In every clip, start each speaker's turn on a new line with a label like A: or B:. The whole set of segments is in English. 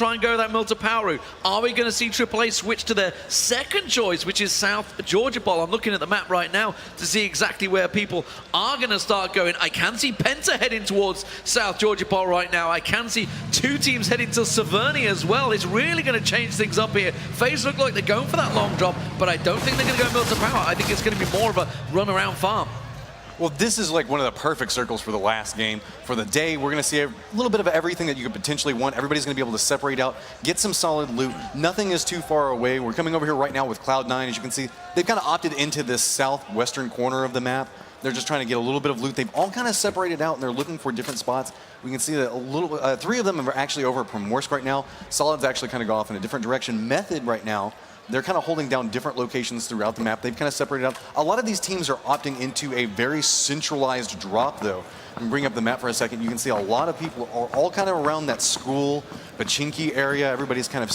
A: try and go that Milta power route? Are we going to see AAA switch to their second choice, which is South Georgia Bowl? I'm looking at the map right now to see exactly where people are going to start going. I can see Penta heading towards South Georgia Bowl right now. I can see two teams heading to Severny as well. It's really going to change things up here. FaZe look like they're going for that long drop, but I don't think they're going to go Milta power. I think it's going to be more of a run around farm.
B: Well, this is like one of the perfect circles for the last game. For the day, we're going to see a little bit of everything that you could potentially want. Everybody's going to be able to separate out, get some solid loot. Nothing is too far away. We're coming over here right now with Cloud9. As you can see, they've kind of opted into this southwestern corner of the map. They're just trying to get a little bit of loot. They've all kind of separated out, and they're looking for different spots. We can see that three of them are actually over at Primorsk right now. Solid's actually kind of go off in a different direction. Method right now, they're kind of holding down different locations throughout the map. They've kind of separated out. A lot of these teams are opting into a very centralized drop, though. And bring up the map for a second. You can see a lot of people are all kind of around that school, Pachinki area. Everybody's kind of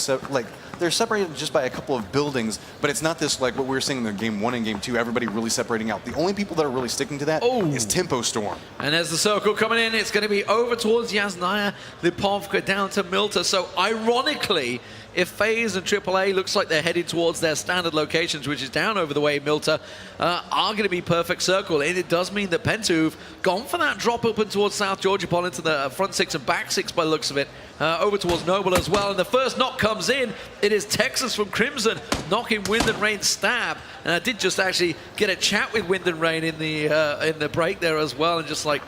B: they're separated just by a couple of buildings, but it's not this like what we were seeing in the game 1 and game 2, everybody really separating out. The only people that are really sticking to that is Tempo Storm.
A: And there's the circle coming in. It's going to be over towards Yasnaya, Lipovka down to Milta. So ironically, if FaZe and AAA looks like they're headed towards their standard locations, which is down over the way Milta, are going to be perfect circle. And it does mean that Pentu've gone for that drop open towards South Georgia Pol into the front 6 and back 6 by the looks of it. Over towards Noble as well. And the first knock comes in. It is Texas from Crimson knocking Wind and Rain stab. And I did just actually get a chat with Wind and Rain in the break there as well. And just like,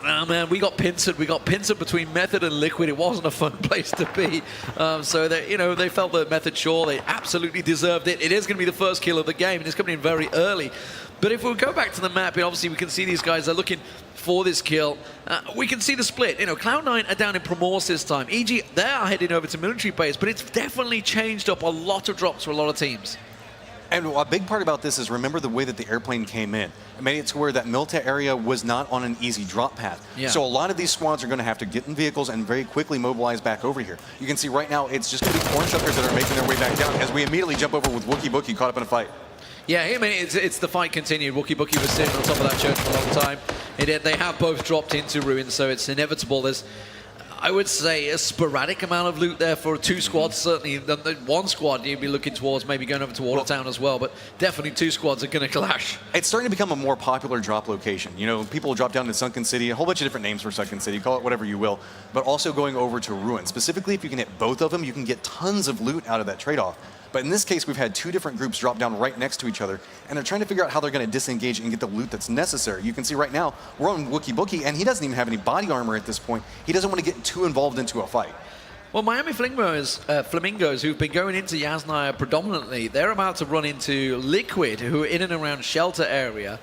A: oh man, we got pincered. We got pincered between Method and Liquid. It wasn't a fun place to be. So they felt that Method, sure, they absolutely deserved it. It is going to be the first kill of the game, and it's coming in very early. But if we go back to the map, obviously we can see these guys are looking for this kill. We can see the split. Cloud9 are down in Primorsk this time. EG, they are heading over to military base, but it's definitely changed up a lot of drops for a lot of teams.
B: And a big part about this is remember the way that the airplane came in. It made it to where that Milta area was not on an easy drop path. Yeah. So a lot of these squads are going to have to get in vehicles and very quickly mobilize back over here. You can see right now it's just going to be corn shuckers that are making their way back down as we immediately jump over with Wookie Bookie caught up in a fight.
A: Yeah, I mean, it's the fight continued. Wookie Bookie was sitting on top of that church for a long time. They have both dropped into ruins, so it's inevitable. There's, I would say, a sporadic amount of loot there for two squads. Certainly, one squad you'd be looking towards, maybe going over to Watertown as well, but definitely two squads are going to clash.
B: It's starting to become a more popular drop location. People drop down to Sunken City, a whole bunch of different names for Sunken City, call it whatever you will, but also going over to Ruin. Specifically, if you can hit both of them, you can get tons of loot out of that trade-off. But in this case, we've had two different groups drop down right next to each other, and they're trying to figure out how they're going to disengage and get the loot that's necessary. You can see right now, we're on Wookie Bookie, and he doesn't even have any body armor at this point. He doesn't want to get too involved into a fight.
A: Well, Miami Flamingos, who've been going into Yasnaya predominantly, they're about to run into Liquid, who are in and around Shelter area.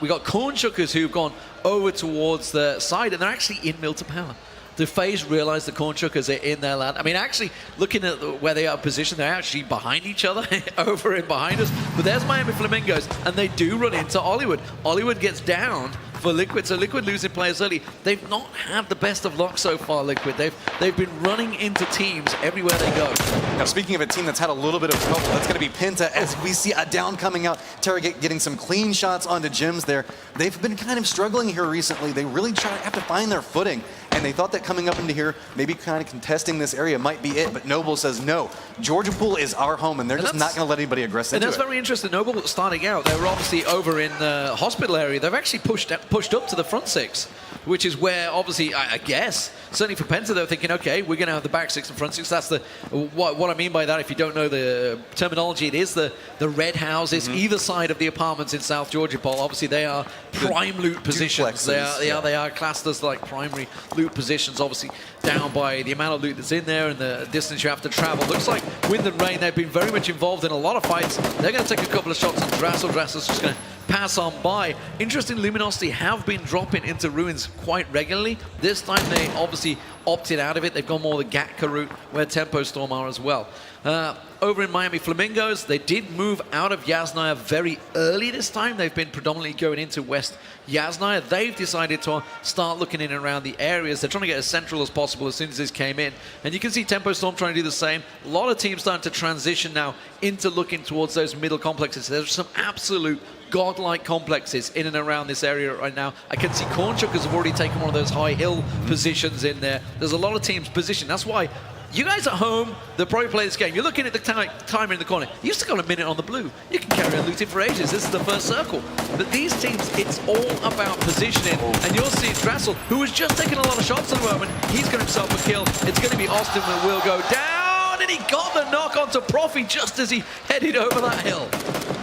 A: We got Corn Shuckers who've gone over towards the side, and they're actually in Milta Power. Do FaZe realize the Corn Shuckers are in their land? I mean, actually, looking at where they are positioned, they're actually behind each other, over and behind us. But there's Miami Flamingos, and they do run into Hollywood. Hollywood gets downed for Liquid, so Liquid losing players early. They've not had the best of luck so far, Liquid. They've been running into teams everywhere they go.
B: Now, speaking of a team that's had a little bit of trouble, that's going to be Penta as we see a down coming out. Terra getting some clean shots onto Gems there. They've been kind of struggling here recently. They really have to find their footing, and they thought that coming up into here, maybe kind of contesting this area might be it, but Noble says no. Georgia Pool is our home, and they're just not going to let anybody aggress into it.
A: And that's very interesting. Noble starting out, they were obviously over in the hospital area. They've actually pushed up to the front 6, which is where obviously, I guess, certainly for Penta, they're thinking, okay, we're going to have the back 6 and front 6. That's what I mean by that. If you don't know the terminology, it is the red houses either side of the apartments in South Georgia Pol. Obviously, they are prime loot positions. They are classed as like primary loot positions, obviously down by the amount of loot that's in there and the distance you have to travel. Looks like Wind and Rain, they've been very much involved in a lot of fights. They're going to take a couple of shots on Drassel. Drassel's just going to pass on by. Interesting, Luminosity have been dropping into ruins quite regularly. This time they obviously opted out of it. They've gone more the Gatka route where Tempo Storm are as well. Over in Miami Flamingos, they did move out of Yasnaya very early this time. They've been predominantly going into West Yasnaya. They've decided to start looking in and around the areas. They're trying to get as central as possible as soon as this came in. And you can see Tempo Storm trying to do the same. A lot of teams starting to transition now into looking towards those middle complexes. There's some absolute godlike complexes in and around this area right now. I can see Corn Shuckers have already taken one of those high hill positions in there. There's a lot of teams positioned. That's why You guys at home that probably play this game, you're looking at the timer in the corner. You still got a minute on the blue. You can carry on looting for ages. This is the first circle. But these teams, it's all about positioning. And you'll see Drassel, who was just taking a lot of shots at the moment. He's got himself a kill. It's going to be Austin that will go down. And he got the knock onto Profi just as he headed over that hill.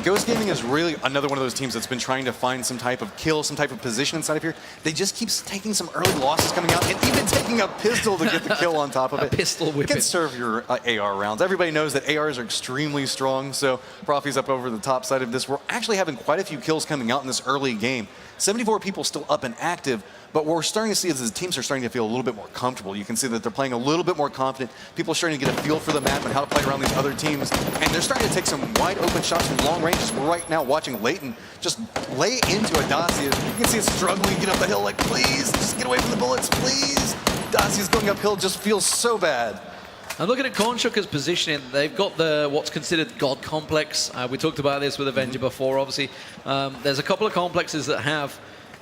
B: Ghost Gaming is really another one of those teams that's been trying to find some type of kill, some type of position inside of here. They just keep taking some early losses coming out, and even taking a pistol to get the kill on top of it.
A: A pistol whip.
B: Conserve your AR rounds. Everybody knows that ARs are extremely strong, so Profi's up over the top side of this. We're actually having quite a few kills coming out in this early game. 74 people still up and active, but what we're starting to see is the teams are starting to feel a little bit more comfortable. You can see that they're playing a little bit more confident. People are starting to get a feel for the map and how to play around these other teams, and they're starting to take some wide open shots from long ranges. We're right now watching Leighton just lay into a Dacia. You can see it struggling to get up the hill, like, please, just get away from the bullets, please. Dacia's going uphill, just feels so bad.
A: I'm looking at Cornshucker's positioning. They've got the what's considered God complex. We talked about this with Avenger before, obviously. There's a couple of complexes that have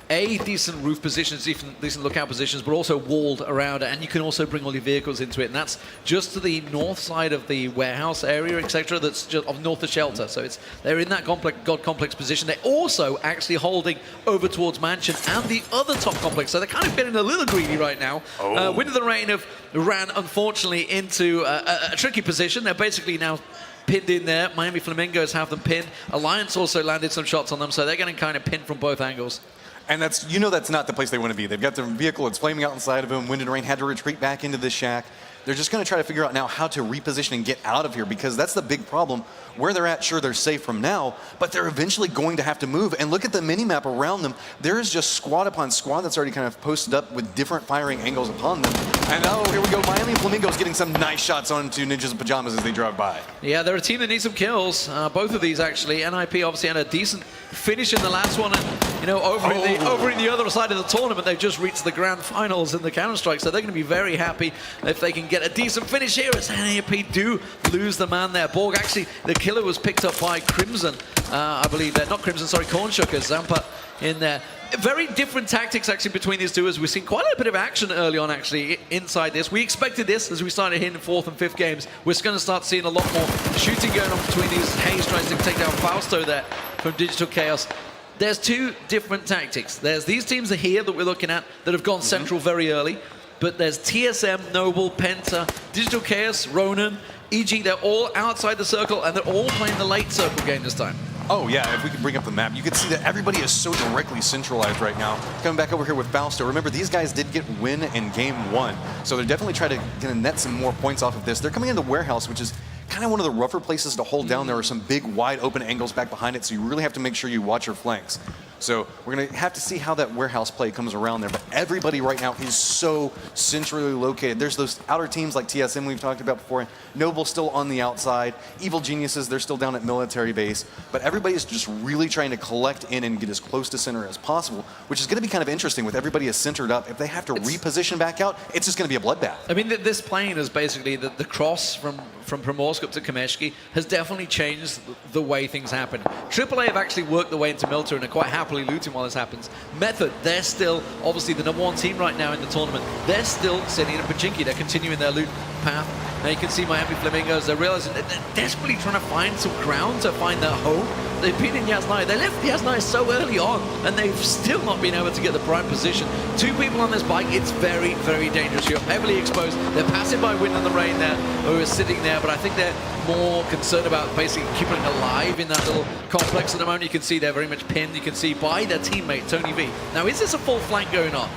A: decent roof positions, decent lookout positions, but also walled around it, and you can also bring all your vehicles into it, and that's just to the north side of the warehouse area, etc. That's just north of shelter. So they're in that God complex position. They're also actually holding over towards Mansion and the other top complex, so they're kind of getting a little greedy right now. Wind of the Rain have ran, unfortunately, into a tricky position. They're basically now pinned in there. Miami Flamingos have them pinned. Alliance also landed some shots on them, so they're getting kind of pinned from both angles.
B: And that's, you know, that's not the place they want to be. They've got their vehicle, it's flaming out inside of them. Wind and Rain had to retreat back into the shack. They're just going to try to figure out now how to reposition and get out of here, because that's the big problem. Where they're at, sure, they're safe from now, but they're eventually going to have to move. And look at the mini-map around them. There is just squad upon squad that's already kind of posted up with different firing angles upon them. And oh, here we go. Miami Flamingos getting some nice shots onto Ninjas in Pajamas as they drive by.
A: Yeah, they're a team that needs some kills. Both of these, actually. NIP obviously had a decent finish in the last one, and you know, over in the other side of the tournament, they've just reached the grand finals in the Counter-Strike, so they're going to be very happy if they can get a decent finish here, as NIP do lose the man there. Borg, actually, the killer was picked up by Crimson, I believe. Not Crimson, sorry, Cornshucker. Zampa in there. Very different tactics, actually, between these two, as we've seen quite a bit of action early on, actually, inside this. We expected this as we started hitting 4th and 5th games. We're going to start seeing a lot more shooting going on between these. Hayes tries to take down Fausto there from Digital Chaos. There's two different tactics. There's these teams are here that we're looking at that have gone central very early, but there's TSM, Noble, Penta, Digital Chaos, Ronan, EG. They're all outside the circle, and they're all playing the late circle game this time.
B: Oh yeah, if we can bring up the map, you can see that everybody is so directly centralized right now. Coming back over here with Fausto. Remember, these guys did get win in game 1, so they're definitely trying to net some more points off of this. They're coming into Warehouse, which is kind of one of the rougher places to hold down. There are some big, wide open angles back behind it, so you really have to make sure you watch your flanks. So we're going to have to see how that warehouse play comes around there. But everybody right now is so centrally located. There's those outer teams like TSM we've talked about before. Noble still on the outside. Evil Geniuses, they're still down at military base. But everybody is just really trying to collect in and get as close to center as possible, which is going to be kind of interesting with everybody is centered up. If they have to reposition back out, it's just going to be a bloodbath.
A: I mean, this plane is basically the cross from Primorsk up to Kameshki has definitely changed the way things happen. AAA have actually worked their way into military and are quite happily looting while this happens. Method, they're still obviously the #1 team right now in the tournament. They're still sitting in Pachinki. They're continuing their loot path. Now you can see Miami Flamingos, they're realizing that they're desperately trying to find some ground to find their home. They've been in Yasnaya. They left Yasnaya so early on, and they've still not been able to get the prime position. 2 people on this bike, it's very, very dangerous. You're heavily exposed. They're passing by Wind and the Rain there, who are sitting there, but I think they're more concerned about basically keeping it alive in that little complex at the moment. You can see they're very much pinned. You can see by their teammate, Tony V. Now, is this a full flank going on?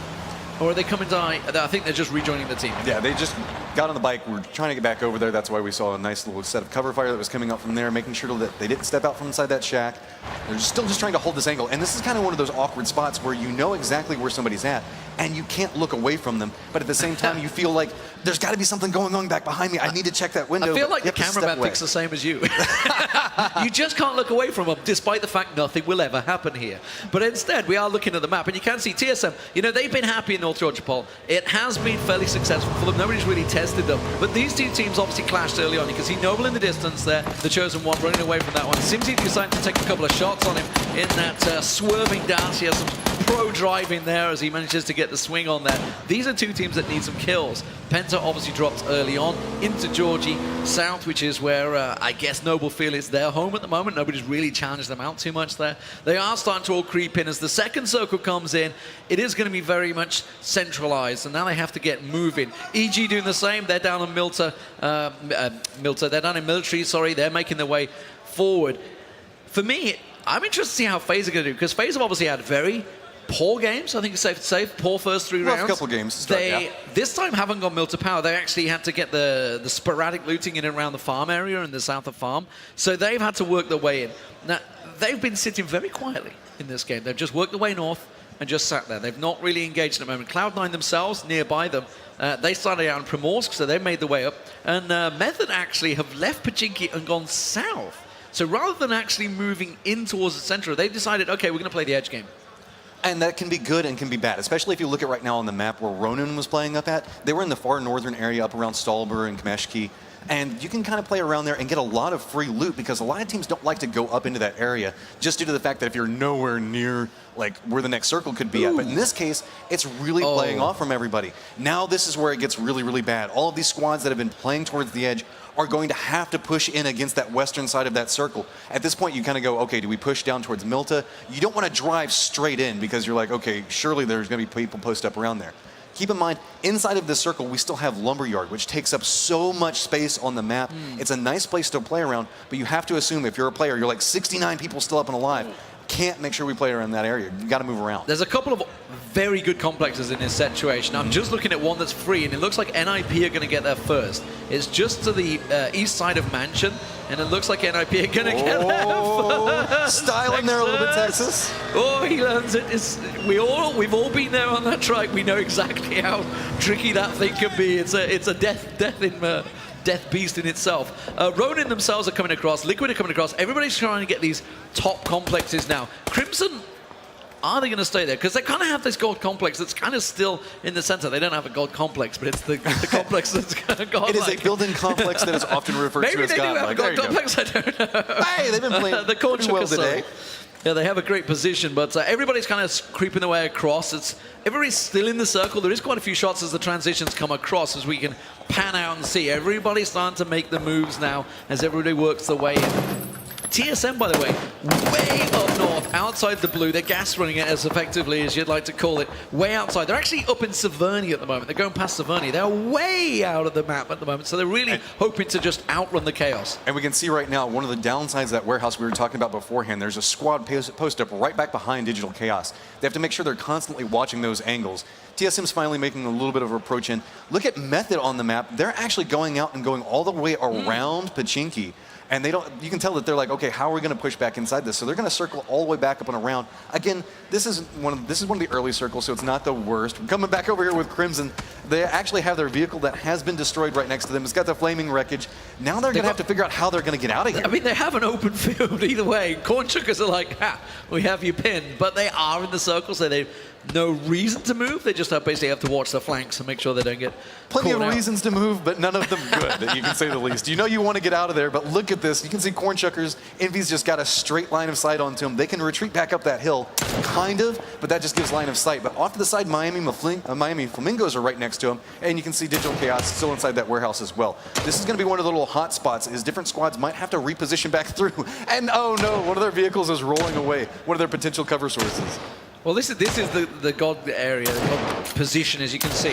A: Or are they coming to... I think they're just rejoining the team.
B: Yeah, they just got on the bike. We're trying to get back over there. That's why we saw a nice little set of cover fire that was coming up from there, making sure that they didn't step out from inside that shack. They're still just trying to hold this angle. And this is kind of one of those awkward spots where you know exactly where somebody's at, and you can't look away from them. But at the same time, you feel like there's got to be something going on back behind me. I need to check that window.
A: I feel like the cameraman thinks the same as you. You just can't look away from them, despite the fact nothing will ever happen here. But instead, we are looking at the map, and you can see TSM, you know, they've been happy in North Georgia Pole. It has been fairly successful for them. Nobody's really tested them. But these two teams obviously clashed early on. You can see Noble in the distance there, the Chosen One running away from that one. Simsy decided to take a couple of shots on him in that swerving dance. He has some pro driving there as he manages to get the swing on there. These are two teams that need some kills. Penta obviously dropped early on into Georgie South, which is where I guess Noble feel it's their home at the moment. Nobody's really challenged them out too much there. They are starting to all creep in. As the second circle comes in, it is going to be very much centralized, and now they have to get moving. EG doing the same. They're down on Milta. They're down in military, sorry. They're making their way forward. For me, I'm interested to see how FaZe are going to do, because FaZe have obviously had very poor games. I think it's safe to say. Poor first 3 rounds.
B: A couple games to start,
A: they this time haven't gone Milta power. They actually had to get the sporadic looting in and around the farm area in the south of farm. So they've had to work their way in. Now, they've been sitting very quietly in this game. They've just worked their way north and just sat there. They've not really engaged at the moment. Cloud9 themselves, nearby them, they started out in Primorsk, so they made their way up. And Method actually have left Pachinki and gone south. So rather than actually moving in towards the center, they've decided, okay, we're going to play the edge game.
B: And that can be good and can be bad, especially if you look at right now on the map where Ronin was playing up at. They were in the far northern area up around Stalber and Kameshki. And you can kind of play around there and get a lot of free loot, because a lot of teams don't like to go up into that area just due to the fact that if you're nowhere near like where the next circle could be at. But in this case, it's really playing off from everybody. Now this is where it gets really, really bad. All of these squads that have been playing towards the edge are going to have to push in against that western side of that circle. At this point, you kind of go, okay, do we push down towards Milta? You don't want to drive straight in, because you're like, okay, surely there's going to be people posted up around there. Keep in mind, inside of this circle, we still have Lumberyard, which takes up so much space on the map. It's a nice place to play around, but you have to assume if you're a player, you're like 69 people still up and alive. Can't make sure we play around that area. You got to move around.
A: There's a couple of very good complexes in this situation. I'm just looking at one that's free, and it looks like NIP are going to get there first. It's just to the east side of Mansion, and it looks like NIP are going to get there first.
B: Styling there a little bit, Texas.
A: Oh, he learns it. We've all been there on that track. We know exactly how tricky that thing can be. It's a death beast in itself. Ronin themselves are coming across. Liquid are coming across. Everybody's trying to get these top complexes now. Crimson, are they going to stay there? Because they kind of have this gold complex that's kind of still in the center. They don't have a gold complex, but it's the complex that's got.
B: It is a building complex that is often referred to as God.
A: Maybe they do have a gold complex. I don't know.
B: Hey, they've been playing
A: the
B: pretty well today.
A: Yeah, they have a great position, but everybody's kind of creeping their way across. Everybody's still in the circle. There is quite a few shots as the transitions come across, as we can pan out and see. Everybody's starting to make the moves now as everybody works their way in. TSM, by the way, way up north, outside the blue. They're gas running it as effectively as you'd like to call it, way outside. They're actually up in Severny at the moment. They're going past Severny. They're way out of the map at the moment, so they're really hoping to just outrun the chaos.
B: And we can see right now, one of the downsides of that warehouse we were talking about beforehand, there's a squad post up right back behind Digital Chaos. They have to make sure they're constantly watching those angles. TSM's finally making a little bit of approach in. Look at Method on the map. They're actually going out and going all the way around Pachinki. And they don't. You can tell that they're like, okay, how are we going to push back inside this? So they're going to circle all the way back up and around. Again, this is one of the early circles, so it's not the worst. We're coming back over here with Crimson. They actually have their vehicle that has been destroyed right next to them. It's got the flaming wreckage. Now they're going to have to figure out how they're going to get out of here.
A: I mean, they have an open field either way. Corn Chuckers are like, ha, we have you pinned. But they are in the circle, so they've no reason to move. They just basically have to watch the flanks and make sure they don't get
B: Plenty of
A: caught out.
B: reasons to move, but none of them good, you can say the least. You know you want to get out of there, but look at this. You can see Corn Chuckers. Envy's just got a straight line of sight onto them. They can retreat back up that hill, kind of, but that just gives line of sight. But off to the side, Miami Flamingos are right next to them, and you can see Digital Chaos still inside that warehouse as well. This is going to be one of the little hot spots, is different squads might have to reposition back through. And oh no, one of their vehicles is rolling away. One of their potential cover sources.
A: Well, this is the God area, the God position, as you can see.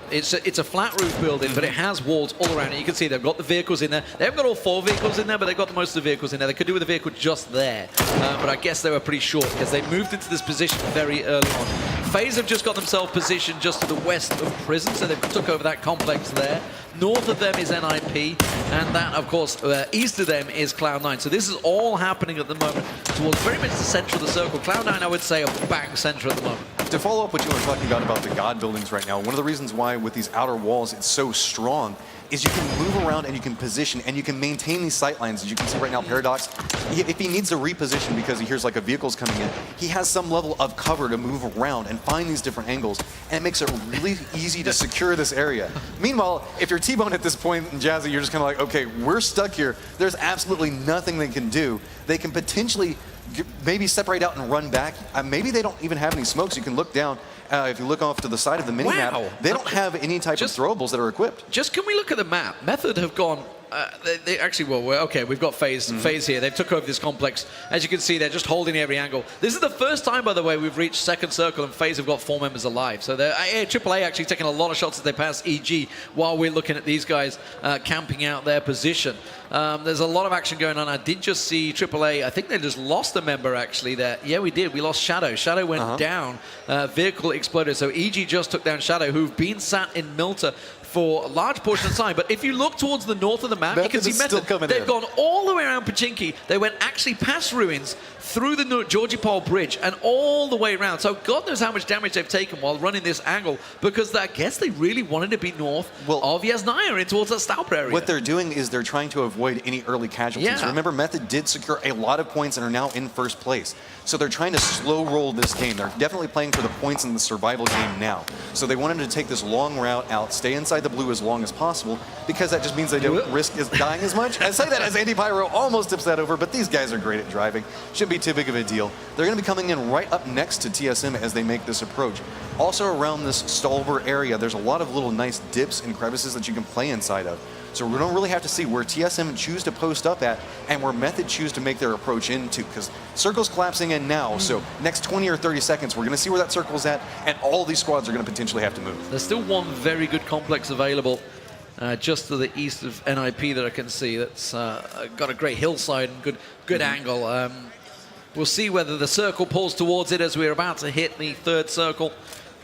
A: It's a flat roof building, but it has walls all around it. You can see they've got the vehicles in there. They haven't got all 4 vehicles in there, but they've got most of the vehicles in there. They could do with a vehicle just there, but I guess they were pretty short because they moved into this position very early on. FaZe have just got themselves positioned just to the west of Prison, so they've took over that complex there. North of them is NIP, and that, of course, east of them is Cloud9. So this is all happening at the moment towards very much the center of the circle. Cloud9, I would say, are bang center at the moment.
B: To follow up what you were talking about the God buildings right now, one of the reasons why with these outer walls it's so strong is you can move around and you can position and you can maintain these sight lines. As you can see right now, Paradox, if he needs to reposition because he hears like a vehicle's coming in, he has some level of cover to move around and find these different angles, and it makes it really easy to secure this area. Meanwhile, if you're T-Bone at this point, and Jazzy, you're just kind of like, okay, we're stuck here. There's absolutely nothing they can do. They can potentially maybe separate out and run back. Maybe they don't even have any smokes. You can look down. If you look off to the side of the mini-map, they don't have any type of throwables that are equipped.
A: Just can we look at the map? Method have gone. They actually, okay, we've got phase here. They've took over this complex. As you can see, they're just holding every angle. This is the first time, by the way, we've reached second circle and phase have got 4 members alive. So they're AAA actually taking a lot of shots as they pass EG while we're looking at these guys camping out their position. There's a lot of action going on. I did just see AAA. I think they just lost a member actually there. Yeah, we did. We lost Shadow. Shadow went down. Vehicle exploded. So EG just took down Shadow, who've been sat in Milta for a large portion of time. But if you look towards the north of the map, you can see Method. They've gone all the way around Pachinki. They went actually past ruins, through the Georgie Pole Bridge, and all the way around. So God knows how much damage they've taken while running this angle, because I guess they really wanted to be north of Yasnaya in towards that Stalper area.
B: What they're doing is they're trying to avoid any early casualties.
A: Yeah.
B: Remember, Method did secure a lot of points and are now in first place. So they're trying to slow roll this game. They're definitely playing for the points in the survival game now. So they wanted to take this long route out, stay inside the blue as long as possible, because that just means they don't risk dying as much. I say that as Andy Pyro almost upset over, but these guys are great at driving. Shouldn't be too big of a deal. They're going to be coming in right up next to TSM as they make this approach. Also around this Stalber area, there's a lot of little nice dips and crevices that you can play inside of. So we don't really have to see where TSM choose to post up at and where Method choose to make their approach into, because circle's collapsing in now. So next 20 or 30 seconds, we're going to see where that circle's at, and all these squads are going to potentially have to move.
A: There's still one very good complex available just to the east of NIP that I can see. That's got a great hillside and good angle. We'll see whether the circle pulls towards it as we're about to hit the third circle.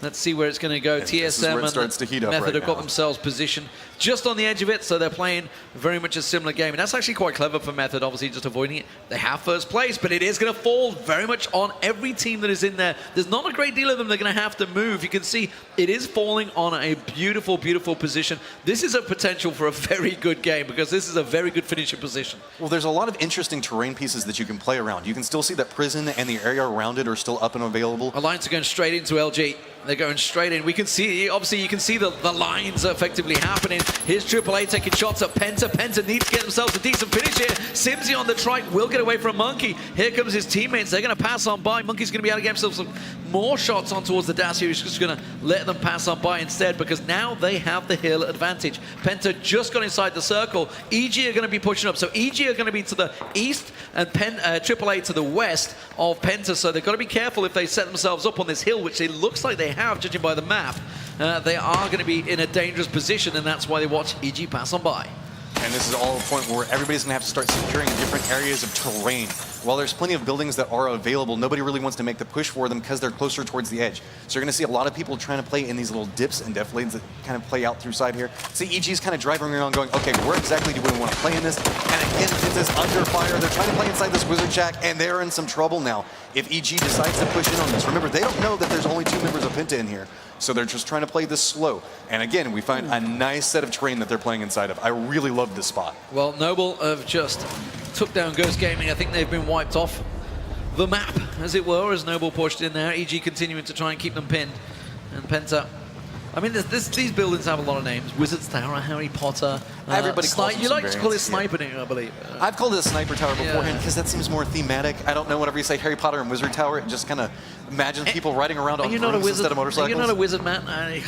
A: Let's see where it's going to go.
B: And
A: TSM
B: starts to heat up
A: Method
B: right
A: have got
B: now.
A: themselves positioned just on the edge of it, so they're playing very much a similar game. And that's actually quite clever for Method, obviously just avoiding it. They have first place, but it is going to fall very much on every team that is in there. There's not a great deal of them that are going to have to move. You can see it is falling on a beautiful, beautiful position. This is a potential for a very good game, because this is a very good finishing position.
B: Well, there's a lot of interesting terrain pieces that you can play around. You can still see that prison and the area around it are still up and available.
A: Alliance are going straight into LG. They're going straight in. We can see, obviously, you can see the lines effectively happening. Here's AAA taking shots at Penta. Penta needs to get themselves a decent finish here. Simsy on the trike will get away from Monkey. Here comes his teammates. They're going to pass on by. Monkey's going to be able to get himself some more shots on towards the dash here. He's just going to let them pass on by instead, because now they have the hill advantage. Penta just got inside the circle. EG are going to be pushing up. So EG are going to be to the east and AAA to the west of Penta. So they've got to be careful if they set themselves up on this hill, which it looks like they have, judging by the map. They are going to be in a dangerous position, and that's why they watch EG pass on by.
B: And this is all a point where everybody's going to have to start securing different areas of terrain. While there's plenty of buildings that are available, nobody really wants to make the push for them because they're closer towards the edge. So you're going to see a lot of people trying to play in these little dips and deflates that kind of play out through side here. See, EG's kind of driving around going, okay, where exactly do we want to play in this? And again, it's this under fire. They're trying to play inside this wizard shack, and they're in some trouble now. If EG decides to push in on this, remember, they don't know that there's only 2 members of Penta in here. So they're just trying to play this slow. And again, we find a nice set of terrain that they're playing inside of. I really love this spot.
A: Well, Noble have just took down Ghost Gaming. I think they've been wiped off the map, as it were, as Noble pushed in there. EG continuing to try and keep them pinned. And Penta, I mean, these buildings have a lot of names. Wizard's Tower, Harry Potter.
B: Everybody calls
A: You like to call it
B: variants,
A: Snipering, I believe.
B: I've called it a Sniper Tower beforehand because that seems more thematic. I don't know, whenever you say Harry Potter and Wizard Tower, it just kind of imagine people riding around on brooms instead of motorcycles.
A: You're not a wizard, man.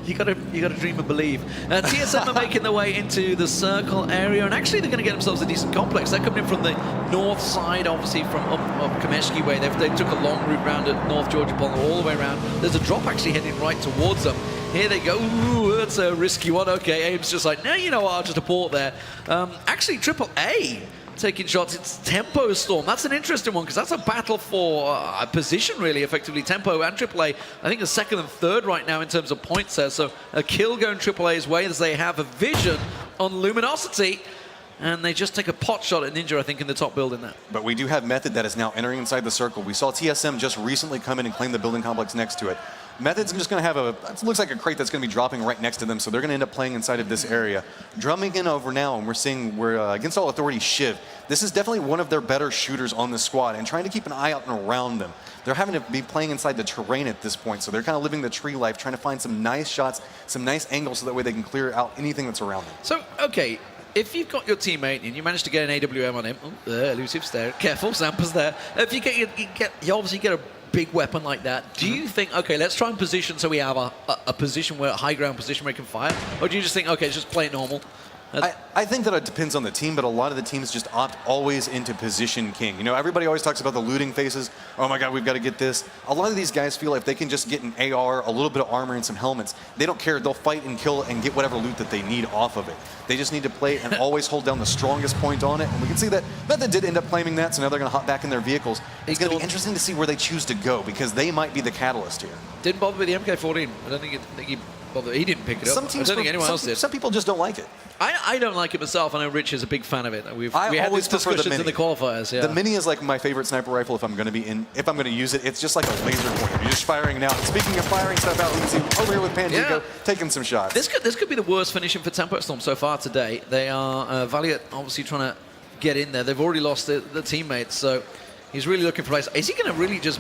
A: You gotta dream and believe. TSM are making their way into the circle area, and actually they're going to get themselves a decent complex. They're coming in from the north side, obviously from up Kameshki way. They took a long route round at North Georgia Pole all the way around. There's a drop actually heading right towards them. Here they go. Ooh, that's a risky one. Okay, Abe's just like, no, you know what, I'll just abort there. Actually, AAA taking shots. It's Tempo Storm. That's an interesting one, because that's a battle for a position, really, effectively. Tempo and AAA, I think, are second and third right now in terms of points there. So a kill going AAA's way, as they have a vision on Luminosity. And they just take a pot shot at Ninja, I think, in the top building there.
B: But we do have Method that is now entering inside the circle. We saw TSM just recently come in and claim the building complex next to it. Method's just going to have it looks like a crate that's going to be dropping right next to them, so they're going to end up playing inside of this area. Drumming in over now, and we're seeing against all authority, Shiv. This is definitely one of their better shooters on this squad, and trying to keep an eye out and around them. They're having to be playing inside the terrain at this point, so they're kind of living the tree life, trying to find some nice shots, some nice angles, so that way they can clear out anything that's around them.
A: So, okay, if you've got your teammate and you manage to get an AWM on him, elusive's there, careful, Zampa's there. If you obviously get a big weapon like that, do you think, okay, let's try and position so we have a position where, a high ground position where we can fire? Or do you just think, okay, just play it normal?
B: I think that it depends on the team, but a lot of the teams just opt always into position king. You know, everybody always talks about the looting phases. Oh my God, we've got to get this. A lot of these guys feel if they can just get an AR, a little bit of armor, and some helmets, they don't care. They'll fight and kill and get whatever loot that they need off of it. They just need to play and always hold down the strongest point on it. And we can see that Method did end up claiming that, so now they're going to hop back in their vehicles. It's going to be interesting to see where they choose to go, because they might be the catalyst here.
A: Didn't bother with the MK14. I don't think he bothered. He didn't pick it up. I don't think anyone else did.
B: Some people just don't like it.
A: I don't like it myself. I know Rich is a big fan of it. We had
B: always
A: these
B: prefer the
A: discussions
B: Mini.
A: in the qualifiers. Yeah.
B: The Mini is like my favorite sniper rifle if I'm going to use it. It's just like a laser pointer. You're just firing now. Speaking of firing stuff out, we can see over here with Pandigo taking some shots.
A: This could be the worst finishing for Tempo Storm so far today. They are Valiant obviously trying to get in there. They've already lost the teammates, so he's really looking for place. Is he going to really just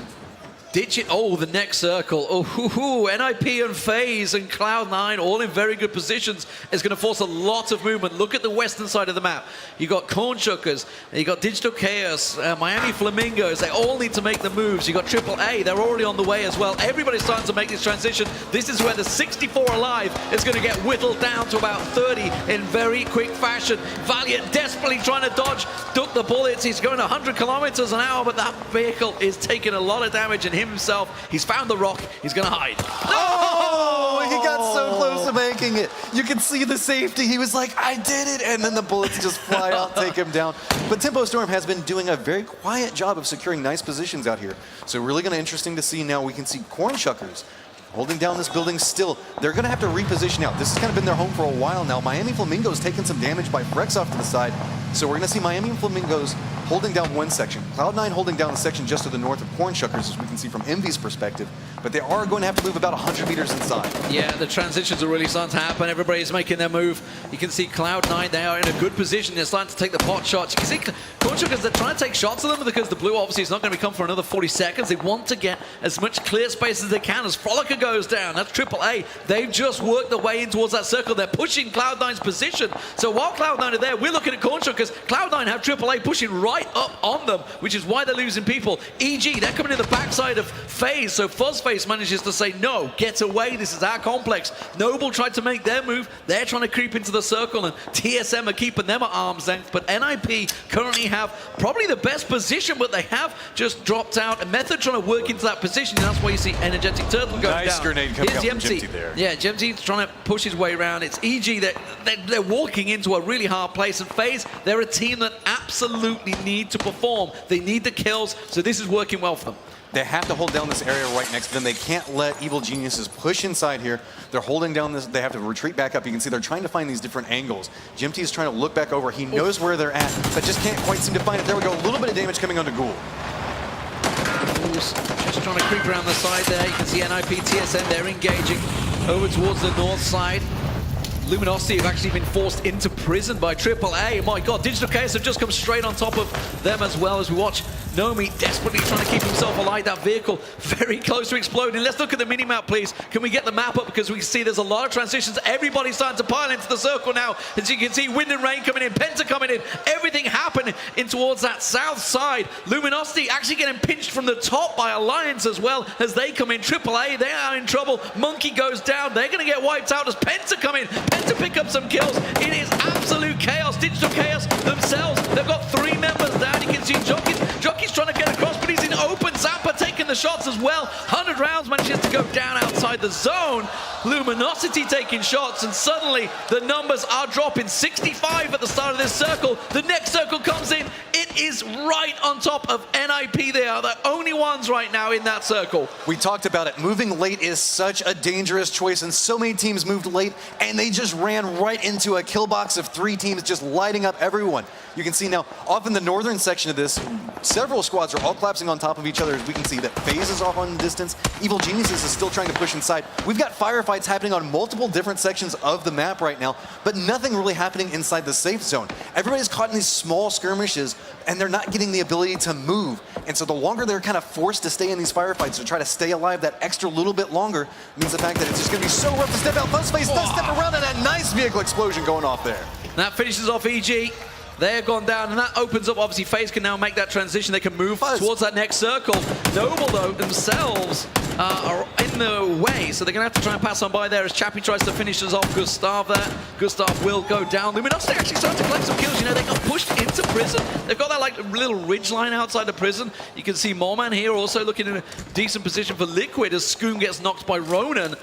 A: ditch it? Oh, the next circle. Oh, NIP and FaZe and Cloud9 all in very good positions. It's going to force a lot of movement. Look at the western side of the map. You got Corn Shuckers, you got Digital Chaos, Miami Flamingos. They all need to make the moves. You got AAA. They're already on the way as well. Everybody's starting to make this transition. This is where the 64 alive is going to get whittled down to about 30 in very quick fashion. Valiant desperately trying to dodge, duck the bullets. He's going 100 kilometers an hour, but that vehicle is taking a lot of damage, and himself, he's found the rock, he's gonna hide.
B: Oh, he got so close to making it. You can see the safety. He was like, I did it, and then the bullets just fly out, take him down. But Tempo Storm has been doing a very quiet job of securing nice positions out here. So really gonna interesting to see now. We can see Corn Shuckers holding down this building still. They're going to have to reposition out. This has kind of been their home for a while now. Miami Flamingos taking some damage by Frex off to the side. So we're going to see Miami Flamingos holding down one section. Cloud9 holding down the section just to the north of Corn Shuckers, as we can see from Envy's perspective. But they are going to have to move about 100 meters inside. Yeah,
A: the transitions are really starting to happen. Everybody's making their move. You can see Cloud9, they are in a good position. They're starting to take the pot shots. You can see Corn Shuckers, they're trying to take shots of them because the blue obviously is not going to come for another 40 seconds. They want to get as much clear space as they can as Frolicker goes down. That's AAA. They've just worked their way in towards that circle. They're pushing Cloud9's position. So while Cloud9 are there, we're looking at Corn Shuckers. Cloud9 have AAA pushing right up on them, which is why they're losing people. EG, they're coming to the backside of FaZe, so Fuzzface manages to say, no, get away, this is our complex. Noble tried to make their move. They're trying to creep into the circle, and TSM are keeping them at arm's length, but NIP currently have probably the best position, but they have just dropped out. A Method trying to work into that position, and that's why you see Energetic Turtle go down.
B: Nice grenade coming out from
A: Jemty
B: there.
A: Yeah, Jemty's trying to push his way around. It's EG that they're walking into a really hard place, and FaZe, they're a team that absolutely need to perform. They need the kills, so this is working well for them.
B: They have to hold down this area right next to them. They can't let Evil Geniuses push inside here. They're holding down this. They have to retreat back up. You can see they're trying to find these different angles. Jimty is trying to look back over. He knows where they're at, but just can't quite seem to find it. There we go. A little bit of damage coming onto Ghoul.
A: Just trying to creep around the side there. You can see NIP, TSM, they're engaging over towards the north side. Luminosity have actually been forced into prison by AAA. My God, Digital Chaos have just come straight on top of them as well as we watch Nomi desperately trying to keep himself alive. That vehicle very close to exploding. Let's look at the mini-map, please. Can we get the map up? Because we see there's a lot of transitions. Everybody's starting to pile into the circle now. As you can see, Wind and Rain coming in, Penta coming in, everything happening in towards that south side. Luminosity actually getting pinched from the top by Alliance as well as they come in. AAA, they are in trouble. Monkey goes down. They're going to get wiped out as Penta come in. Penta pick up some kills. It is absolute chaos. Digital Chaos themselves, they've got 3 members down. You can see Jockey's trying to get across, but he's in open. Zappa taking the shots as well. 100 rounds manages to go down outside the zone. Luminosity taking shots, and suddenly the numbers are dropping. 65 at the start of this circle. The next circle comes in. It is right on top of NIP. They are the only ones right now in that circle.
B: We talked about it. Moving late is such a dangerous choice, and so many teams moved late, and they just ran right into a kill box of 3 teams just lighting up everyone. You can see now, off in the northern section of this, several squads are all collapsing on top of each other. As we can see that FaZe is off on the distance. Evil Geniuses is still trying to push inside. We've got firefights happening on multiple different sections of the map right now, but nothing really happening inside the safe zone. Everybody's caught in these small skirmishes, and they're not getting the ability to move. And so the longer they're kind of forced to stay in these firefights to try to stay alive that extra little bit longer means the fact that it's just going to be so rough to step out. Fuzzface does step around, and a nice vehicle explosion going off there.
A: That finishes off EG. They're gone down, and that opens up. Obviously, FaZe can now make that transition. They can move towards that next circle. Noble, though, themselves are in the way, so they're going to have to try and pass on by there as Chappie tries to finish us off. Gustav there. Gustav will go down. Luminosity actually starting to collect some kills. You know, they got pushed into prison. They've got that like little ridge line outside the prison. You can see Moreman here also looking in a decent position for Liquid as Scoom gets knocked by Ronan.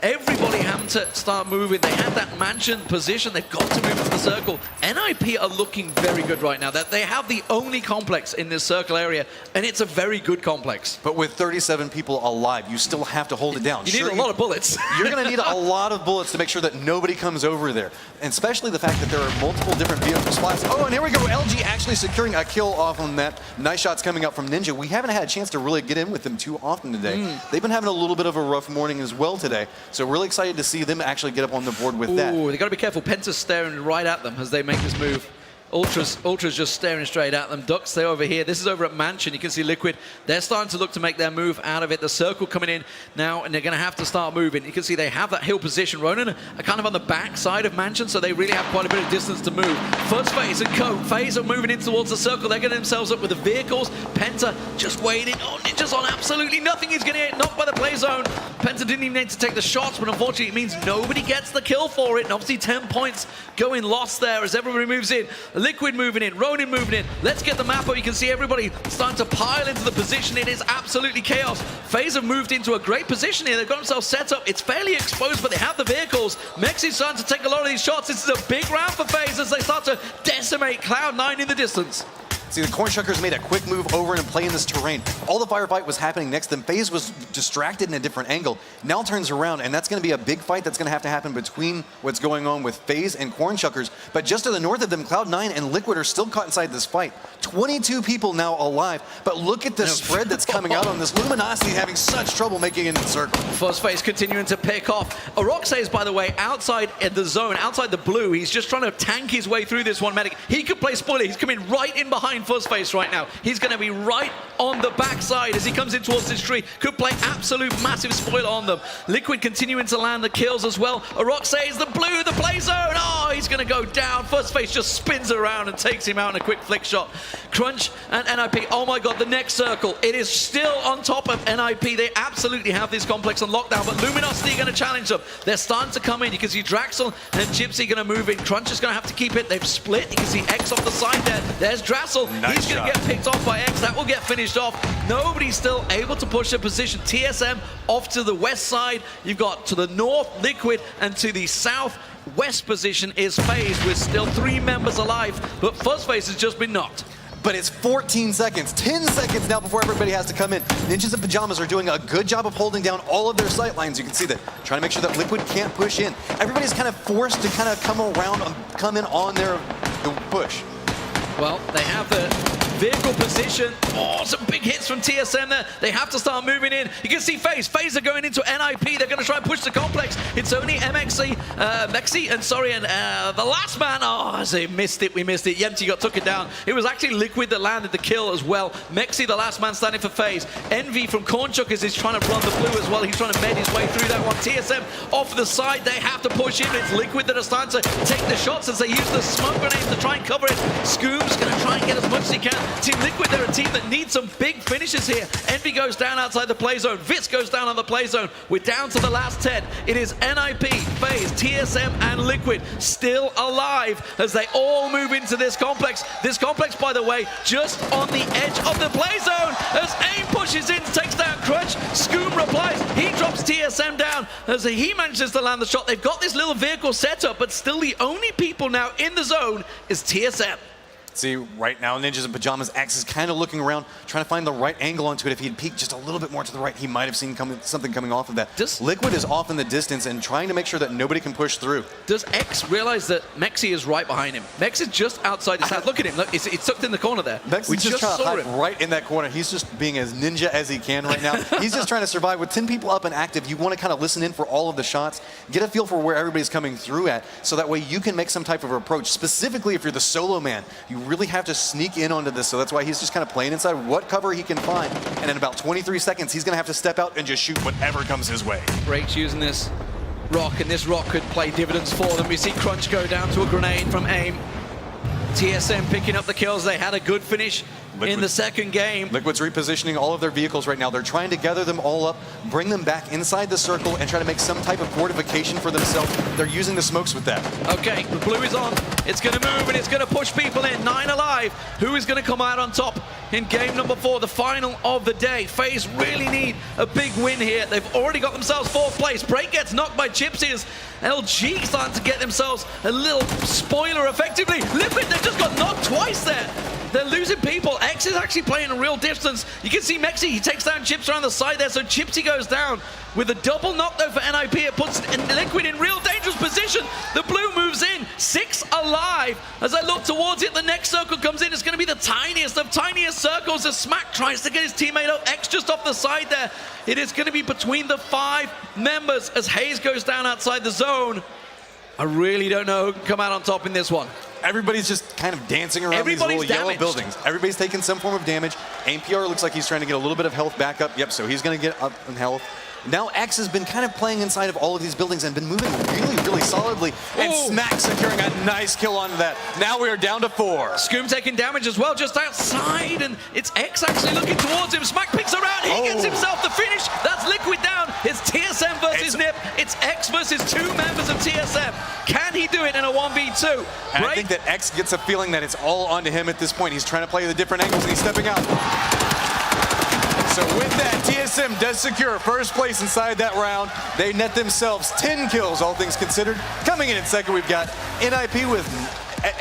A: Everybody having to start moving. They have that mansion position. They've got to move into the circle. NIP are looking very good right now. That they have the only complex in this circle area, and it's a very good complex.
B: But with 37 people alive, you still have to hold it down.
A: You need a lot of bullets.
B: You're going to need a lot of bullets to make sure that nobody comes over there. And especially the fact that there are multiple different vehicle spots. Oh, and here we go. LG actually securing a kill off on that. Nice shots coming up from Ninja. We haven't had a chance to really get in with them too often today. They've been having a little bit of a rough morning as well today. So really excited to see them actually get up on the board with that.
A: Ooh, they got to be careful. Penta's staring right at them as they make this move. Ultra's just staring straight at them. Ducks, they're over here. This is over at Mansion. You can see Liquid. They're starting to look to make their move out of it. The circle coming in now, and they're going to have to start moving. You can see they have that hill position. Ronan are kind of on the back side of Mansion, so they really have quite a bit of distance to move. First FaZe and Co. FaZe are moving in towards the circle. They're getting themselves up with the vehicles. Penta just waiting. Oh, Ninja's on absolutely nothing. He's going to get knocked by the play zone. Penta didn't even need to take the shots, but unfortunately it means nobody gets the kill for it. And obviously 10 points going lost there as everybody moves in. Liquid moving in, Ronin moving in. Let's get the map up. You can see everybody starting to pile into the position. It is absolutely chaos. FaZe have moved into a great position here. They've got themselves set up. It's fairly exposed, but they have the vehicles. Mexi's starting to take a lot of these shots. This is a big round for FaZe as they start to decimate Cloud9 in the distance.
B: See, the Cornshuckers made a quick move over and play in this terrain. All the firefight was happening next to them. FaZe was distracted in a different angle. Now turns around, and that's going to be a big fight that's going to happen between what's going on with FaZe and Cornshuckers. But just to the north of them, Cloud9 and Liquid are still caught inside this fight. 22 people now alive, but look at the spread that's coming out on this. Luminosity having such trouble making it in the circle.
A: First FaZe continuing to pick off. Oroxes, by the way, outside in the zone, outside the blue. He's just trying to tank his way through this one medic. He could play spoiler. He's coming right in behind First FaZe right now. He's going to be right on the backside as he comes in towards this tree. Could play absolute massive spoiler on them. Liquid continuing to land the kills as well. Oroxes, the blue, the play zone. Oh, he's going to go down. First FaZe just spins around and takes him out in a quick flick shot. Crunch and NIP. Oh my god, the next circle. It is still on top of NIP. They absolutely have this complex on lockdown, but Luminosity are going to challenge them. They're starting to come in. You can see Draxel and Gypsy going to move in. Crunch is going to have to keep it. They've split. You can see X off the side there. There's Draxel.
B: Nice
A: He's going to get picked off by X. That will get finished off. Nobody's still able to push their position. TSM off to the west side. You've got to the north, Liquid, and to the south west position is FaZe with still 3 members alive, but First FaZe has just been knocked.
B: But it's 14 seconds, 10 seconds now before everybody has to come in. Ninjas in Pajamas are doing a good job of holding down all of their sight lines. You can see that, trying to make sure that Liquid can't push in. Everybody's kind of forced to kind of come around, come in on the push.
A: Well, they have the vehicle position. Oh, some big hits from TSM there. They have to start moving in. You can see FaZe. FaZe are going into NIP. They're going to try and push the complex. It's only Mexi, and the last man. Oh, they missed it. We missed it. Yempty got took it down. It was actually Liquid that landed the kill as well. Mexi, the last man standing for FaZe. Envy from Cornchuckers is trying to run the blue as well. He's trying to med his way through that one. TSM off the side. They have to push in. It's Liquid that are starting to take the shots as they use the smoke grenades to try and cover it. Scoom's going to try and get as much as he can. Team Liquid, they're a team that needs some big finishes here. Envy goes down outside the play zone. Vitz goes down on the play zone. We're down to the last 10. It is NIP, FaZe, TSM, and Liquid still alive as they all move into this complex. This complex, by the way, just on the edge of the play zone as AIM pushes in, takes down Crunch. Scoom replies. He drops TSM down as he manages to land the shot. They've got this little vehicle set up, but still the only people now in the zone is TSM.
B: See, right now, Ninjas in Pajamas, X is kind of looking around, trying to find the right angle onto it. If he'd peeked just a little bit more to the right, he might have seen something coming off of that. Liquid is off in the distance and trying to make sure that nobody can push through.
A: Does X realize that Mexi is right behind him? Mex is just outside his house. Look at him. Look, it's tucked in the corner there.
B: Mex is just trying to hide right in that corner. He's just being as ninja as he can right now. He's just trying to survive. With 10 people up and active, you want to kind of listen in for all of the shots, get a feel for where everybody's coming through at, so that way you can make some type of approach. Specifically, if you're the solo man, you really have to sneak in onto this, so that's why he's just kind of playing inside what cover he can find, and in about 23 seconds he's going to have to step out and just shoot whatever comes his way.
A: Breaks using this rock, and this rock could play dividends for them. We see Crunch go down to a grenade from AIM. TSM picking up the kills. They had a good finish in the second game.
B: Liquid's repositioning all of their vehicles right now. They're trying to gather them all up, bring them back inside the circle, and try to make some type of fortification for themselves. They're using the smokes with that.
A: Okay, the blue is on. It's going to move, and it's going to push people in. 9 alive. Who is going to come out on top in game number 4, the final of the day? FaZe really need a big win here. They've already got themselves 4th place. Break gets knocked by Gypsy as LG starting to get themselves a little spoiler effectively. Liquid, they've just got knocked twice there. They're losing people. X is actually playing a real distance. You can see Mexi, he takes down Chips around the side there, so Gypsy goes down with a double knockdown for NIP. It puts Liquid in real dangerous position. The blue moves in, 6 alive. As I look towards it, the next circle comes in. It's going to be the tiniest of tiniest circles as Smack tries to get his teammate up. X just off the side there. It is going to be between the 5 members as Hayes goes down outside the zone. I really don't know who can come out on top in this one.
B: Everybody's just kind of dancing around these little yellow buildings. Everybody's taking some form of damage. AMPR looks like he's trying to get a little bit of health back up. Yep, so he's going to get up in health. Now X has been kind of playing inside of all of these buildings and been moving really, really solidly. And Smack securing a nice kill onto that. Now we are down to 4.
A: Scoom taking damage as well, just outside, and it's X actually looking towards him. Smack picks around, he gets himself the finish. That's Liquid down. It's TSM versus Nip. It's X versus 2 members of TSM. Can he do it in a 1v2?
B: And I think that X gets a feeling that it's all onto him at this point. He's trying to play the different angles and he's stepping out. So with that, TSM does secure 1st place inside that round. They net themselves 10 kills, all things considered. Coming in second, we've got NIP with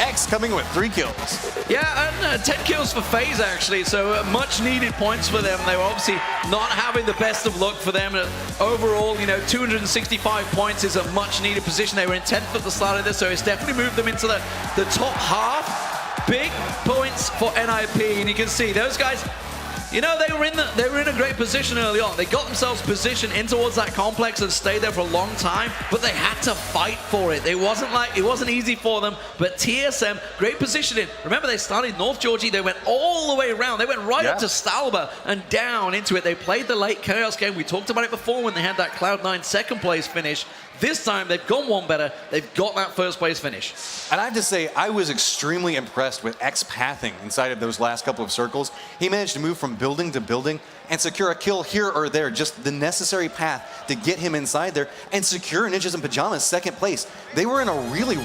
B: X coming with 3 kills.
A: Yeah, and 10 kills for FaZe actually, so much needed points for them. They were obviously not having the best of luck for them. Overall, you know, 265 points is a much needed position. They were in 10th at the start of this, so it's definitely moved them into the top half. Big points for NIP, and you can see those guys, you know, they were in a great position early on. They got themselves positioned in towards that complex and stayed there for a long time, but they had to fight for it. It wasn't easy for them, but TSM, great positioning. Remember, they started North Georgie, they went all the way around. They went right up to Stalba and down into it. They played the late Chaos game. We talked about it before when they had that Cloud9 2nd place finish. This time, they've gone one better. They've got that 1st place finish.
B: And I have to say, I was extremely impressed with X pathing inside of those last couple of circles. He managed to move from building to building and secure a kill here or there, just the necessary path to get him inside there and secure Ninjas in Pajamas 2nd place. They were in a really